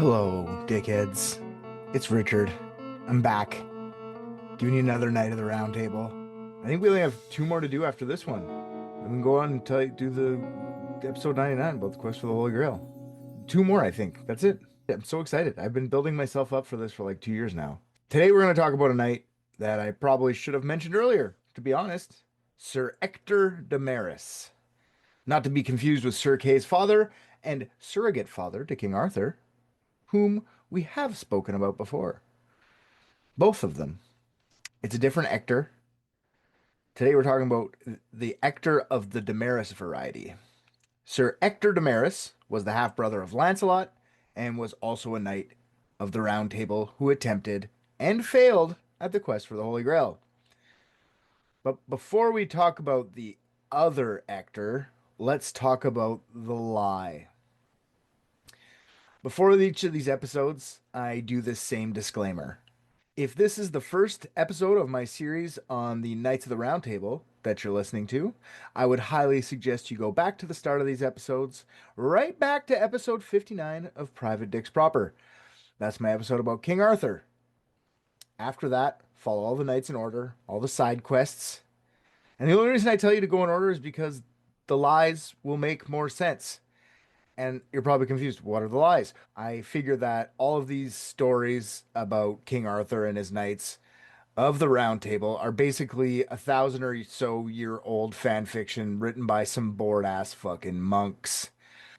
Hello, dickheads. It's Richard. I'm back, giving you another night of the round table. I think we only have two more to do after this one. Then we can go on and do the episode 99 about the quest for the Holy Grail. Two more, I think. That's it. I'm so excited. I've been building myself up for this for like 2 years now. Today we're going to talk about a knight that I probably should have mentioned earlier, to be honest. Sir Ector de Maris. Not to be confused with Sir Kay's father and surrogate father to King Arthur, whom we have spoken about before. Both of them. It's a different Ector. Today we're talking about the Ector of the Damaris variety. Sir Ector de Maris was the half-brother of Lancelot and was also a knight of the Round Table who attempted and failed at the quest for the Holy Grail. But before we talk about the other Ector, let's talk about the lie. Before each of these episodes, I do this same disclaimer. If this is the first episode of my series on the Knights of the Round Table that you're listening to, I would highly suggest you go back to the start of these episodes, right back to episode 59 of Private Dicks Proper. That's my episode about King Arthur. After that, follow all the knights in order, all the side quests. And the only reason I tell you to go in order is because the lies will make more sense. And you're probably confused. What are the lies? I figure that all of these stories about King Arthur and his knights of the Round Table are basically 1,000 or so year old fan fiction written by some bored ass fucking monks.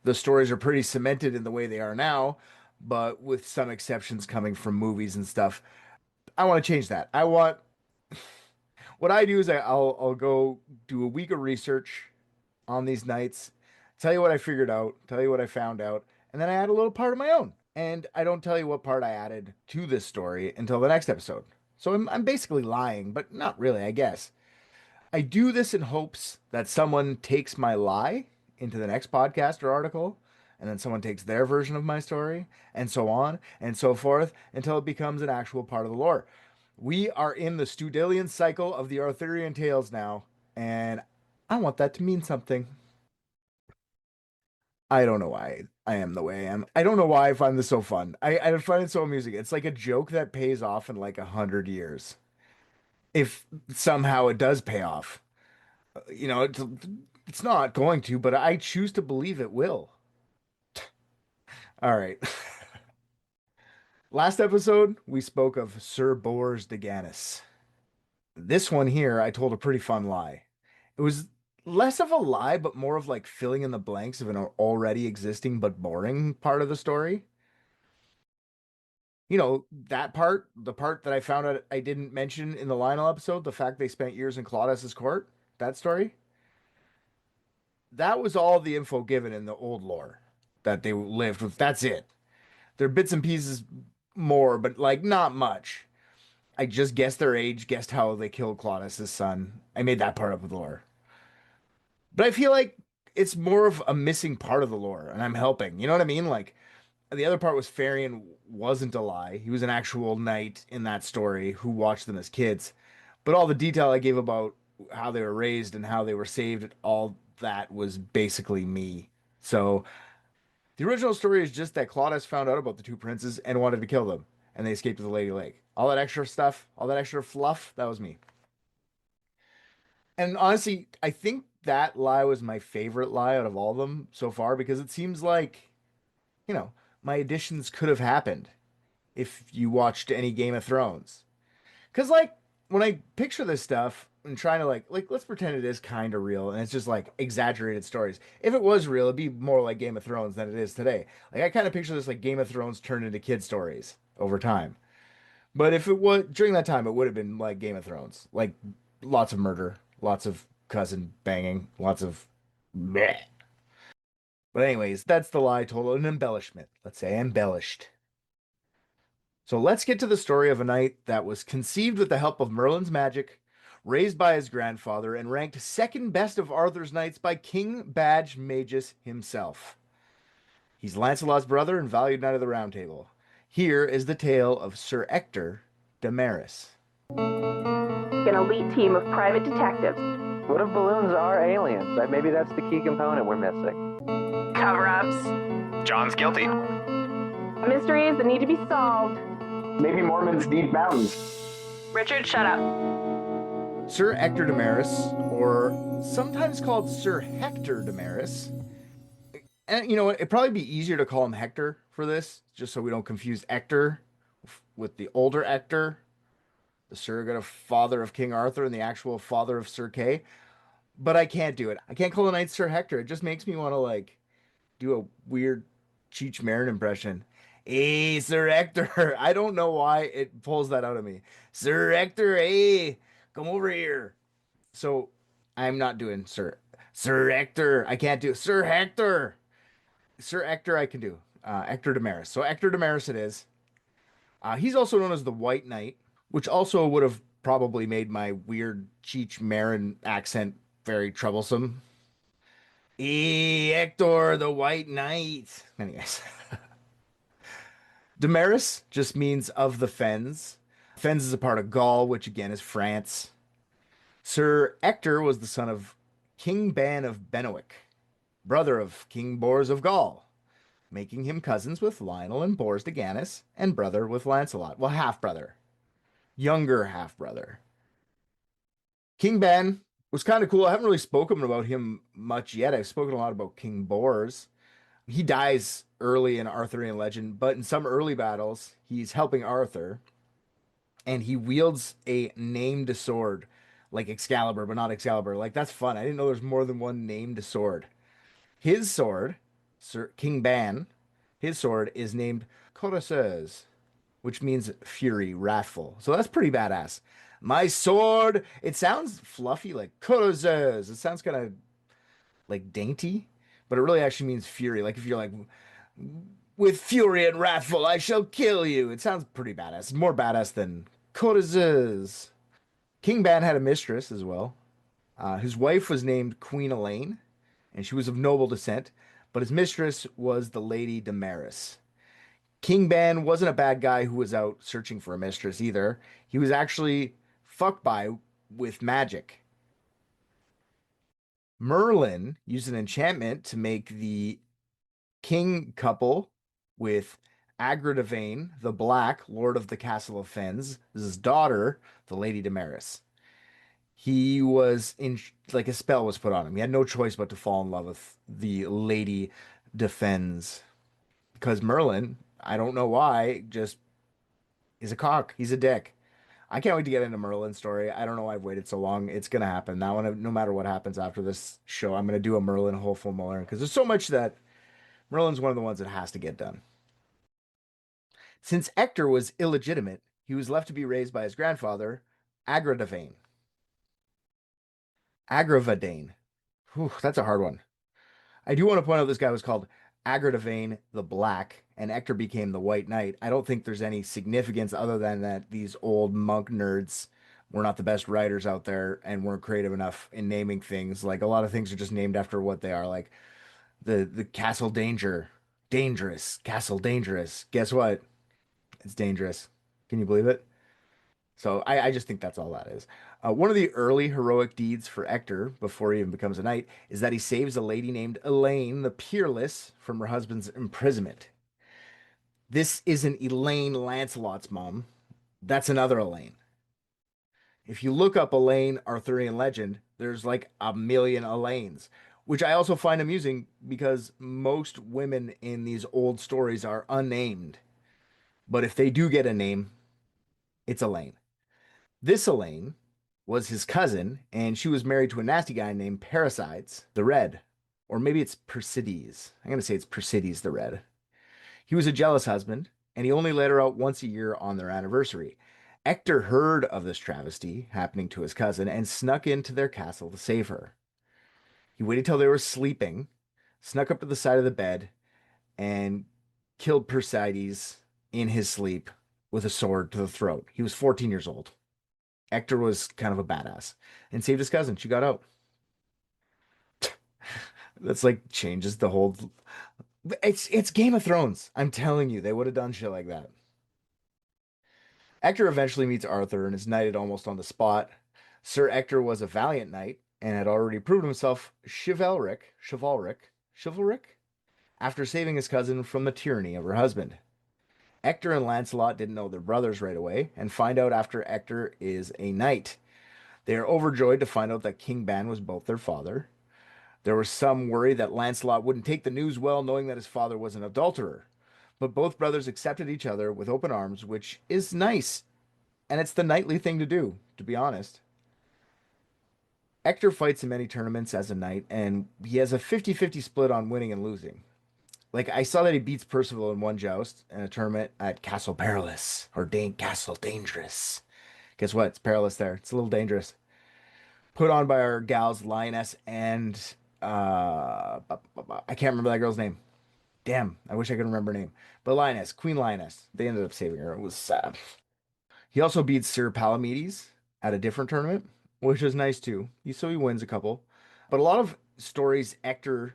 The stories are pretty cemented in the way they are now, but with some exceptions coming from movies and stuff. I want to change that. What I do is I'll go do a week of research on these knights, tell you what I figured out, tell you what I found out, and then I add a little part of my own. And I don't tell you what part I added to this story until the next episode. So I'm basically lying, but not really, I guess. I do this in hopes that someone takes my lie into the next podcast or article, and then someone takes their version of my story, and so on and so forth until it becomes an actual part of the lore. We are in the Studilian cycle of the Arthurian tales now, and I want that to mean something. I don't know why I am the way I am. I don't know why I find this so fun. I find it so amusing. It's like a joke that pays off in like 100 years. If somehow it does pay off. It's not going to, but I choose to believe it will. All right. Last episode, we spoke of Sir Bors de Ganis. This one here, I told a pretty fun lie. It was less of a lie, but more of like filling in the blanks of an already existing but boring part of the story. That part, the part that I found out I didn't mention in the Lionel episode, the fact they spent years in Claudius's court, that story, that was all the info given in the old lore that they lived with. That's it. There are bits and pieces more, but like not much. I just guessed their age, guessed how they killed Claudius's son. I made that part of the lore. But I feel like it's more of a missing part of the lore, and I'm helping. You know what I mean? Like, the other part was Farion wasn't a lie. He was an actual knight in that story who watched them as kids. But all the detail I gave about how they were raised and how they were saved, all that was basically me. So the original story is just that Claudius found out about the two princes and wanted to kill them, and they escaped to the Lady Lake. All that extra stuff, all that extra fluff, that was me. And honestly, I think that lie was my favorite lie out of all of them so far because it seems like, you know, my additions could have happened if you watched any Game of Thrones. Because, like, when I picture this stuff and trying to, like, let's pretend it is kind of real and it's just, like, exaggerated stories. If it was real, it'd be more like Game of Thrones than it is today. Like, I kind of picture this like Game of Thrones turned into kid stories over time. But if it was during that time, it would have been like Game of Thrones. Like, lots of murder, lots of cousin banging, lots of meh. But anyways, that's the lie told, an embellishment. Let's say embellished. So let's get to the story of a knight that was conceived with the help of Merlin's magic, raised by his grandfather, and ranked second best of Arthur's knights by King Badge Magus himself. He's Lancelot's brother and valued knight of the Round Table. Here is the tale of Sir Ector de Maris. An elite team of private detectives. What if balloons are aliens? Maybe that's the key component we're missing. Cover-ups. John's guilty. Mysteries that need to be solved. Maybe Mormons need mountains. Richard, shut up. Sir Ector Damaris, or sometimes called Sir Hector Damaris. And you know what? It'd probably be easier to call him Hector for this, just so we don't confuse Ector with the older Ector, the surrogate father of King Arthur and the actual father of Sir Kay. But I can't do it. I can't call the knight Sir Hector. It just makes me want to like do a weird Cheech Marin impression. Hey, Sir Hector. I don't know why it pulls that out of me. Sir Hector, hey, come over here. So I'm not doing Sir Hector. I can't do Sir Hector. Sir Ector, I can do. Ector Damaris. So Ector Damaris it is. He's also known as the White Knight, which also would have probably made my weird Cheech Marin accent very troublesome. Ector, the White Knight. Anyways, Damaris just means of the fens. Fens is a part of Gaul, which again is France. Sir Ector was the son of King Ban of Benwick, brother of King Bors of Gaul, making him cousins with Lionel and Bors de Ganis, and brother with Lancelot. Well, half brother, younger half brother. King Ban was kind of cool. I haven't really spoken about him much yet. I've spoken a lot about King Bors. He dies early in Arthurian legend, but in some early battles, he's helping Arthur, and he wields a named sword, like Excalibur, but not Excalibur. Like that's fun. I didn't know there's more than one named sword. His sword, Sir King Ban, his sword is named Courteseuse, which means fury, wrathful. So that's pretty badass. My sword, it sounds fluffy like Courteseuse. It sounds kind of like dainty, but it really actually means fury. Like if you're like, with fury and wrathful, I shall kill you. It sounds pretty badass. More badass than Courteseuse. King Ban had a mistress as well. His wife was named Queen Elaine, and she was of noble descent, but his mistress was the Lady Damaris. King Ban wasn't a bad guy who was out searching for a mistress either. He was actually fucked by with magic. Merlin used an enchantment to make the king couple with Agradavain, the Black, Lord of the Castle of Fens, his daughter, the Lady Damaris. He was in like a spell was put on him. He had no choice but to fall in love with the Lady Defends because Merlin, I don't know why, just is a cock. He's a dick. I can't wait to get into Merlin's story. I don't know why I've waited so long. It's gonna happen. That one, no matter what happens after this show, I'm gonna do a Merlin whole full Muller because there's so much that Merlin's one of the ones that has to get done. Since Ector was illegitimate, he was left to be raised by his grandfather, Agradavain. Agravadain. Whew, that's a hard one. I do want to point out this guy was called Agradavain the Black, and Ector became the White Knight. I don't think there's any significance other than that these old monk nerds were not the best writers out there and weren't creative enough in naming things. Like a lot of things are just named after what they are. Like the Castle Danger, dangerous, Castle Dangerous. Guess what? It's dangerous. Can you believe it? So I just think that's all that is. One of the early heroic deeds for Ector, before he even becomes a knight, is that he saves a lady named Elaine the Peerless from her husband's imprisonment. This isn't Elaine Lancelot's mom. That's another Elaine. If you look up Elaine Arthurian legend, there's like a million Elaines, which I also find amusing because most women in these old stories are unnamed. But if they do get a name, it's Elaine. This Elaine was his cousin, and she was married to a nasty guy named Parasides the Red. Or maybe it's Persides. I'm going to say it's Persides the Red. He was a jealous husband, and he only let her out once a year on their anniversary. Ector heard of this travesty happening to his cousin and snuck into their castle to save her. He waited till they were sleeping, snuck up to the side of the bed, and killed Persides in his sleep with a sword to the throat. He was 14 years old. Ector was kind of a badass and saved his cousin. She got out. That's like changes the whole. It's Game of Thrones. I'm telling you, they would have done shit like that. Ector eventually meets Arthur and is knighted almost on the spot. Sir Ector was a valiant knight and had already proved himself chivalric after saving his cousin from the tyranny of her husband. Ector and Lancelot didn't know they're brothers right away and find out after Ector is a knight. They are overjoyed to find out that King Ban was both their father. There was some worry that Lancelot wouldn't take the news well, knowing that his father was an adulterer. But both brothers accepted each other with open arms, which is nice. And it's the knightly thing to do, to be honest. Ector fights in many tournaments as a knight, and he has a 50-50 split on winning and losing. Like, I saw that he beats Percival in one joust in a tournament at Castle Perilous, or Castle Dangerous. Guess what? It's perilous there. It's a little dangerous. Put on by our gals Lioness and I can't remember that girl's name. Damn, I wish I could remember her name. But Lioness, Queen Lioness. They ended up saving her. It was sad. He also beats Sir Palamedes at a different tournament, which is nice too. So he wins a couple. But a lot of stories, Ector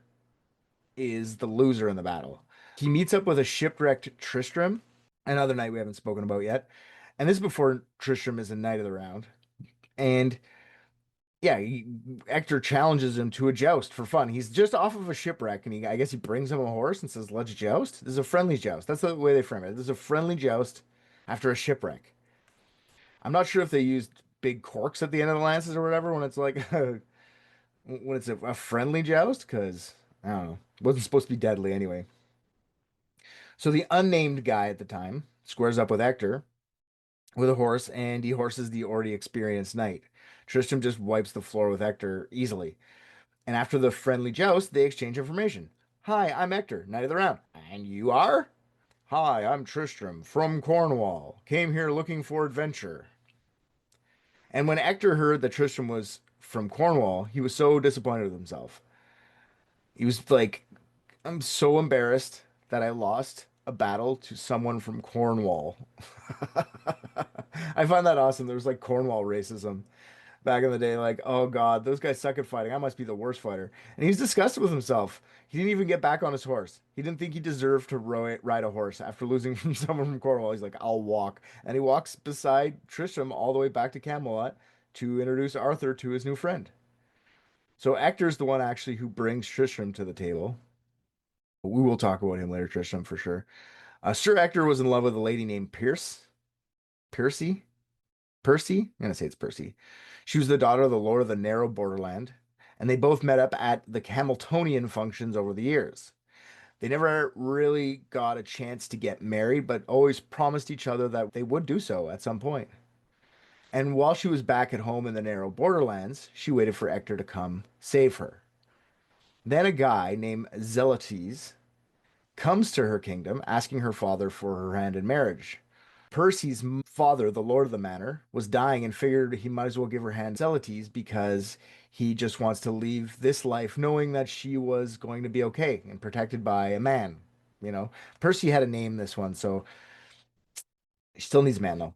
is the loser in the battle. He meets up with a shipwrecked Tristram, another knight we haven't spoken about yet. And this is before Tristram is a knight of the round. And yeah, Ector challenges him to a joust for fun. He's just off of a shipwreck, and I guess he brings him a horse and says, "Let's joust." This is a friendly joust. That's the way they frame it. This is a friendly joust after a shipwreck. I'm not sure if they used big corks at the end of the lances or whatever when it's like when it's a friendly joust, because I don't know, it wasn't supposed to be deadly anyway. So the unnamed guy at the time squares up with Ector with a horse, and he horses the already experienced knight. Tristram just wipes the floor with Ector easily. And after the friendly joust, they exchange information. "Hi, I'm Ector, Knight of the Round." "And you are?" "Hi, I'm Tristram from Cornwall. Came here looking for adventure." And when Ector heard that Tristram was from Cornwall, he was so disappointed with himself. He was like, "I'm so embarrassed that I lost a battle to someone from Cornwall." I find that awesome. There was like Cornwall racism back in the day, like, "Oh God, those guys suck at fighting. I must be the worst fighter." And he's disgusted with himself. He didn't even get back on his horse. He didn't think he deserved to ride a horse after losing from someone from Cornwall. He's like, "I'll walk." And he walks beside Tristram all the way back to Camelot to introduce Arthur to his new friend. So Ector's the one actually who brings Tristram to the table. We will talk about him later, Tristram, for sure. Sir Ector was in love with a lady named Percy? Percy? I'm gonna say it's Percy. She was the daughter of the Lord of the Narrow Borderland, and they both met up at the Hamiltonian functions over the years. They never really got a chance to get married, but always promised each other that they would do so at some point. And while she was back at home in the Narrow Borderlands, she waited for Ector to come save her. Then a guy named Zelotes comes to her kingdom asking her father for her hand in marriage. Percy's father, the lord of the manor, was dying and figured he might as well give her hand to Zelotes because he just wants to leave this life knowing that she was going to be okay and protected by a man. You know, Percy had a name this one, so she still needs a man though.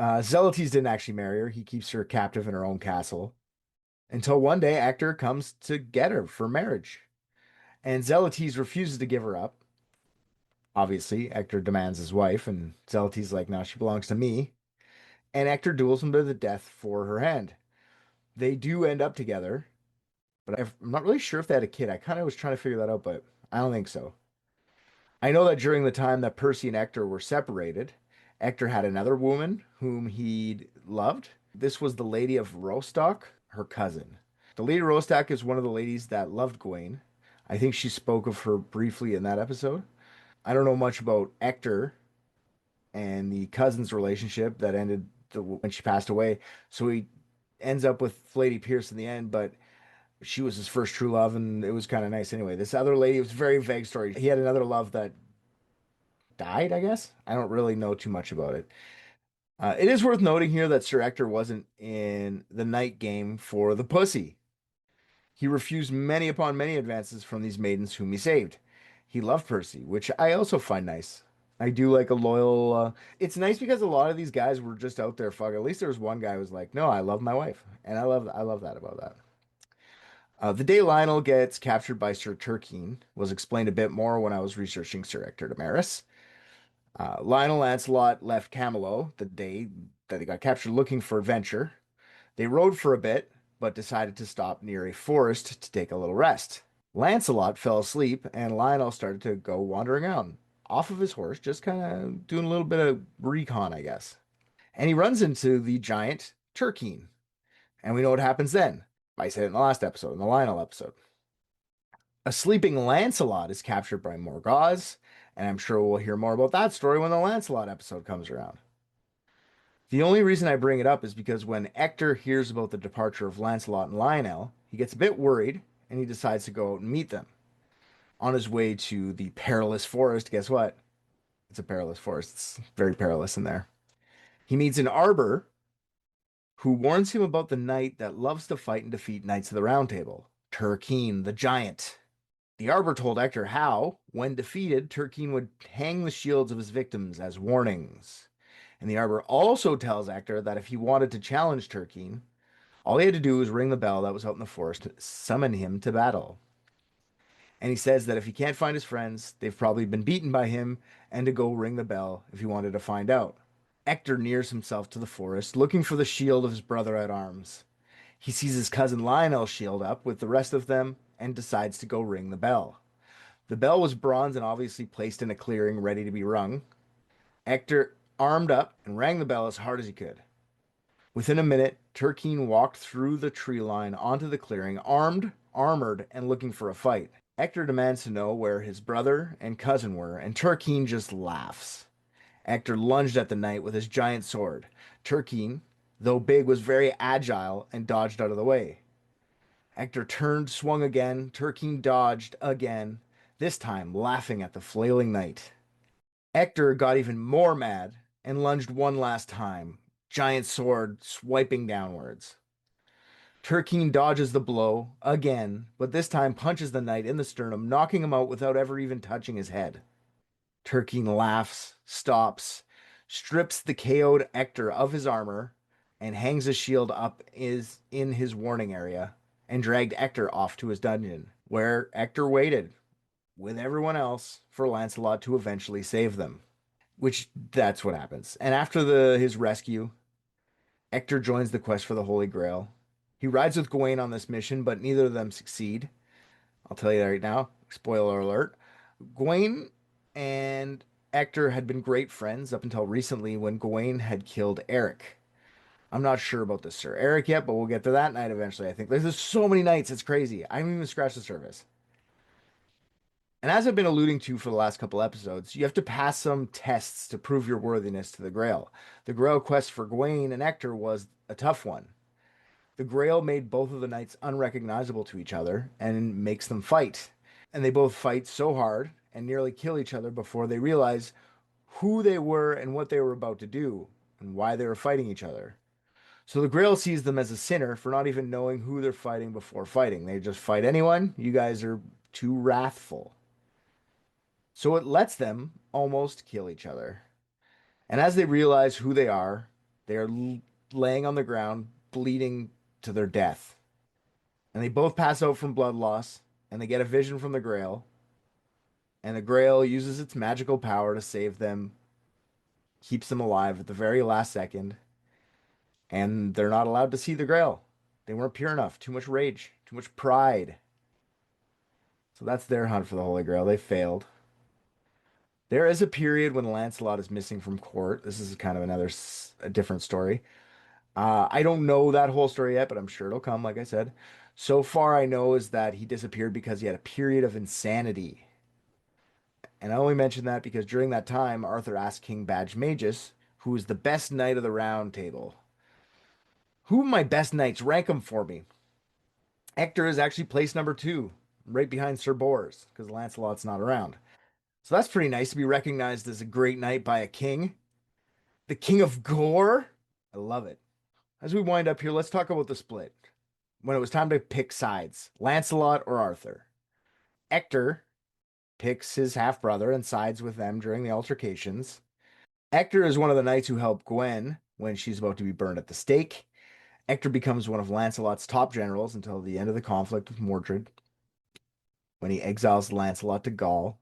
Zelotes didn't actually marry her. He keeps her captive in her own castle until one day Ector comes to get her for marriage. And Zelotes refuses to give her up. Obviously, Ector demands his wife, and Zelotes like, "No, she belongs to me." And Ector duels him to the death for her hand. They do end up together, but I'm not really sure if they had a kid. I kind of was trying to figure that out, but I don't think so. I know that during the time that Percy and Ector were separated, Ector had another woman whom he loved. This was the Lady of Rostock, her cousin. The Lady of Rostock is one of the ladies that loved Gawain. I think she spoke of her briefly in that episode. I don't know much about Ector and the cousin's relationship that ended when she passed away. So he ends up with Lady Pierce in the end, but she was his first true love, and it was kind of nice anyway. This other lady, it was a very vague story. He had another love that died, I guess. I don't really know too much about it. It is worth noting here that Sir Ector wasn't in the night game for the pussy. He refused many upon many advances from these maidens whom he saved. He loved Percy, which I also find nice. I do like a loyal. It's nice because a lot of these guys were just out there fuck. At least there was one guy who was like, "No, I love my wife," and I love that about that. The day Lionel gets captured by Sir Turquine was explained a bit more when I was researching Sir Ector Damaris. Lionel Lancelot left Camelot the day that they got captured looking for adventure. They rode for a bit, but decided to stop near a forest to take a little rest. Lancelot fell asleep, and Lionel started to go wandering around. off of his horse, just kind of doing a little bit of recon, I guess. And he runs into the giant Turkine. And we know what happens then. I said it in the last episode, in the Lionel episode. A sleeping Lancelot is captured by Morgause, and I'm sure we'll hear more about that story when the Lancelot episode comes around. The only reason I bring it up is because when Ector hears about the departure of Lancelot and Lionel, he gets a bit worried and he decides to go out and meet them. On his way to the perilous forest, guess what? It's a perilous forest. It's very perilous in there. He meets an arbor who warns him about the knight that loves to fight and defeat knights of the Round Table, Turkine the Giant. The arbor told Ector how, when defeated, Turkine would hang the shields of his victims as warnings. And the arbor also tells Ector that if he wanted to challenge Turkine, all he had to do was ring the bell that was out in the forest to summon him to battle. And he says that if he can't find his friends, they've probably been beaten by him, and to go ring the bell if he wanted to find out. Ector nears himself to the forest, looking for the shield of his brother at arms. He sees his cousin Lionel's shield up with the rest of them and decides to go ring the bell. The bell was bronze and obviously placed in a clearing ready to be rung. Ector armed up and rang the bell as hard as he could. Within a minute, Turkine walked through the tree line onto the clearing, armed, armored, and looking for a fight. Ector demands to know where his brother and cousin were, and Turkine just laughs. Ector lunged at the knight with his giant sword. Turkine, though big, was very agile and dodged out of the way. Ector turned, swung again. Turkine dodged again, this time laughing at the flailing knight. Ector got even more mad and lunged one last time, giant sword swiping downwards. Turkine dodges the blow again, but this time punches the knight in the sternum, knocking him out without ever even touching his head. Turkine laughs, stops, strips the KO'd Ector of his armor, and hangs his shield up in his warning area, and dragged Ector off to his dungeon, where Ector waited, with everyone else, for Lancelot to eventually save them. Which, that's what happens. And after his rescue, Ector joins the quest for the Holy Grail. He rides with Gawain on this mission, but neither of them succeed. I'll tell you that right now. Spoiler alert. Gawain and Ector had been great friends up until recently when Gawain had killed Eric. I'm not sure about this Sir Eric yet, but we'll get to that night eventually, I think. There's just so many nights, it's crazy. I haven't even scratched the surface. And as I've been alluding to for the last couple episodes, you have to pass some tests to prove your worthiness to the Grail. The Grail quest for Gawain and Ector was a tough one. The Grail made both of the knights unrecognizable to each other and makes them fight. And they both fight so hard and nearly kill each other before they realize who they were and what they were about to do and why they were fighting each other. So the Grail sees them as a sinner for not even knowing who they're fighting before fighting. They just fight anyone. You guys are too wrathful. So it lets them almost kill each other. And as they realize who they are laying on the ground, bleeding to their death. And they both pass out from blood loss, and they get a vision from the Grail. And the Grail uses its magical power to save them, keeps them alive at the very last second. And they're not allowed to see the Grail. They weren't pure enough. Too much rage, too much pride. So that's their hunt for the Holy Grail. They failed. There is a period when Lancelot is missing from court. This is kind of a different story. I don't know that whole story yet, but I'm sure it'll come, like I said. So far, I know is that he disappeared because he had a period of insanity. And I only mention that because during that time, Arthur asked King Badge-Magus, who is the best knight of the Round Table, who are my best knights? Rank them for me. Ector is actually place number 2, right behind Sir Bors, because Lancelot's not around. So that's pretty nice to be recognized as a great knight by a king. The King of Gore. I love it. As we wind up here, let's talk about the split. When it was time to pick sides, Lancelot or Arthur. Ector picks his half-brother and sides with them during the altercations. Ector is one of the knights who help Gwen when she's about to be burned at the stake. Ector becomes one of Lancelot's top generals until the end of the conflict with Mordred, when he exiles Lancelot to Gaul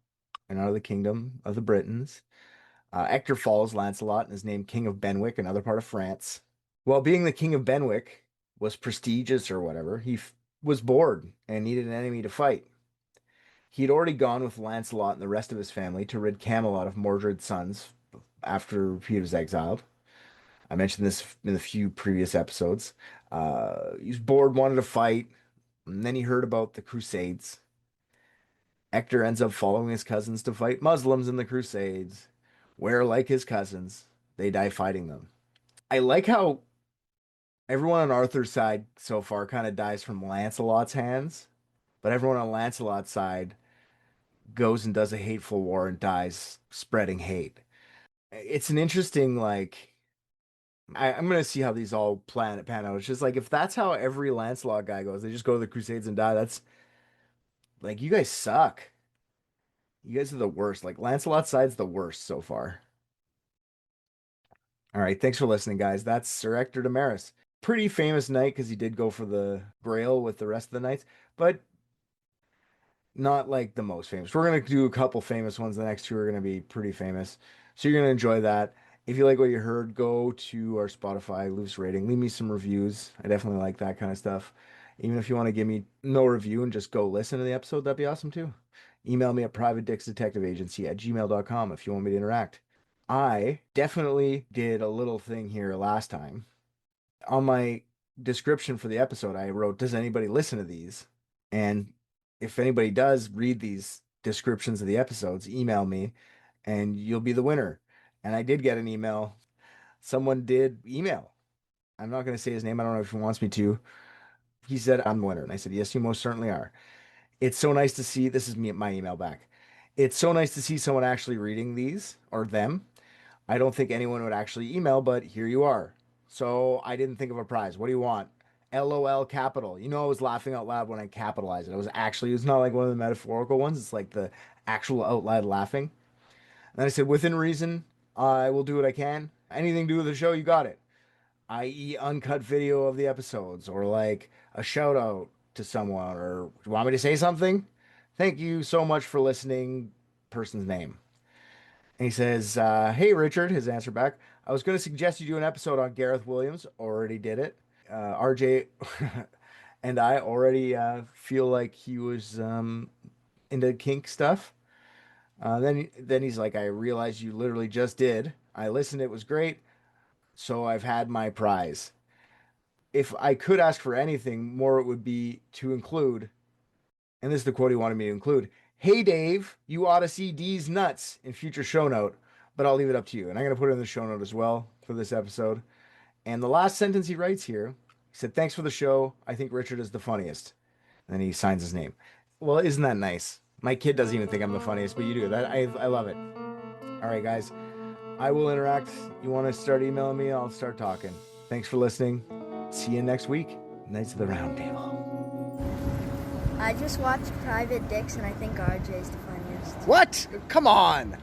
and out of the kingdom of the Britons. Ector follows Lancelot and is named King of Benwick, another part of France. While being the King of Benwick was prestigious or whatever, he was bored and needed an enemy to fight. He'd already gone with Lancelot and the rest of his family to rid Camelot of Mordred's sons after he was exiled. I mentioned this in a few previous episodes. He was bored, wanted to fight, and then he heard about the Crusades. Ector ends up following his cousins to fight Muslims in the Crusades, where, like his cousins, they die fighting them. I like how everyone on Arthur's side so far kind of dies from Lancelot's hands, but everyone on Lancelot's side goes and does a hateful war and dies spreading hate. It's an interesting, like, I'm gonna see how these all pan out. It's just like if that's how every Lancelot guy goes, they just go to the Crusades and die. That's like you guys suck. You guys are the worst. Like Lancelot's side's the worst so far. All right, thanks for listening, guys. That's Sir Ector Damaris. Pretty famous knight because he did go for the Grail with the rest of the knights, but not like the most famous. We're gonna do a couple famous ones. The next two are gonna be pretty famous, so you're gonna enjoy that. If you like what you heard, go to our Spotify, leave us a rating, leave me some reviews. I definitely like that kind of stuff. Even if you want to give me no review and just go listen to the episode, that'd be awesome too. Email me at privatedicksdetectiveagency@gmail.com if you want me to interact. I definitely did a little thing here last time. On my description for the episode, I wrote, "Does anybody listen to these?" And if anybody does read these descriptions of the episodes, email me and you'll be the winner. And I did get an email. Someone did email. I'm not going to say his name. I don't know if he wants me to. He said, "I'm the winner." And I said, "Yes, you most certainly are." It's so nice to see. This is me, my email back. It's so nice to see someone actually reading these or them. I don't think anyone would actually email, but here you are. So I didn't think of a prize. What do you want? LOL capital. You know, I was laughing out loud when I capitalized it. It's not like one of the metaphorical ones. It's like the actual out loud laughing. And I said, within reason, I will do what I can. Anything to do with the show, you got it. I.e., uncut video of the episodes or like a shout out to someone or you want me to say something? Thank you so much for listening. Person's name. And he says, "Hey, Richard," his answer back. "I was going to suggest you do an episode on Gareth Williams. Already did it. RJ and I already feel like he was into kink stuff. Then he's like, I realized you literally just did. I listened. It was great. So I've had my prize. If I could ask for anything more, it would be to include, and this is the quote he wanted me to include. Hey, Dave, you ought to see Deez Nutz in future show note, but I'll leave it up to you. And I'm going to put it in the show note as well for this episode. And the last sentence he writes here, he said, "Thanks for the show. I think Richard is the funniest." And then he signs his name. Well, isn't that nice? My kid doesn't even think I'm the funniest, but you do. I love it. All right, guys. I will interact. You want to start emailing me? I'll start talking. Thanks for listening. See you next week. Knights of the Round Table. I just watched Private Dicks and I think RJ's the funniest. What? Come on.